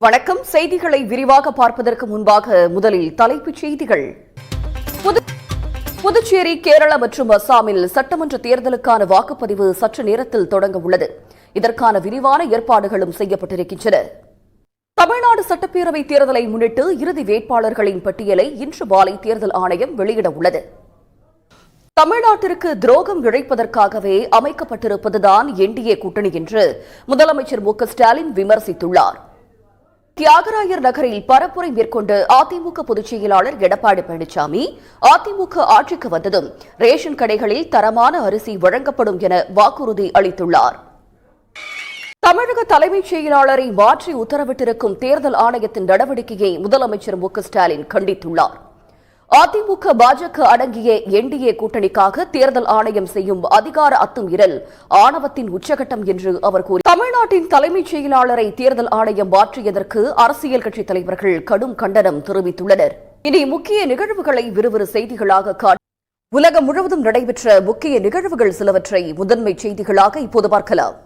வணக்கம். செய்திகளை விரிவாக பார்ப்பதற்கு முன்பாக முதலில் தலைப்புச் செய்திகள். புதுச்சேரி, கேரளா மற்றும் அசாமில் சட்டமன்ற தேர்தலுக்கான வாக்குப்பதிவு சற்று நேரத்தில் தொடங்க உள்ளது. இதற்கான விரிவான ஏற்பாடுகளும் செய்யப்பட்டிருக்கின்றன. தமிழ்நாடு சட்டப்பேரவைத் தேர்தலை முன்னிட்டு இறுதி வேட்பாளர்களின் பட்டியலை இன்று மாலை தேர்தல் ஆணையம் வெளியிட உள்ளது. தமிழ்நாட்டிற்கு துரோகம் இழைப்பதற்காகவே அமைக்கப்பட்டிருப்பதுதான் என்டிஏ கூட்டணி என்று முதலமைச்சர் மு.க.ஸ்டாலின் விமர்சித்துள்ளார். தியாகராயர் நகரில் பரப்புரை மேற்கொண்ட அதிமுக பொதுச் செயலாளர் எடப்பாடி பழனிசாமி, அதிமுக ஆட்சிக்கு வந்ததும் ரேஷன் கடைகளில் தரமான அரிசி வழங்கப்படும் என வாக்குறுதி அளித்துள்ளார். தமிழக தலைமைச் செயலாளரை மாற்றி உத்தரவிட்டிருக்கும் தேர்தல் ஆணையத்தின் நடவடிக்கையை முதலமைச்சர் மு.க.ஸ்டாலின் கண்டித்துள்ளார். அதிமுக, பாஜக அடங்கிய என்டிஏ கூட்டணிக்காக தேர்தல் ஆணையம் செய்யும் அதிகார அத்துமீறல் ஆணவத்தின் உச்சகட்டம் என்று அவர் கூறினார். தமிழ்நாட்டின் தலைமைச் செயலாளரை தேர்தல் ஆணையம் மாற்றியதற்கு அரசியல் கட்சித் தலைவர்கள் கடும் கண்டனம் தெரிவித்துள்ளனர். இனி முக்கிய நிகழ்வுகளை விறுவிறு செய்திகளாக உலகம் முழுவதும் நடைபெற்ற முக்கிய நிகழ்வுகள் சிலவற்றை முதன்மை செய்திகளாக இப்போது பார்க்கலாம்.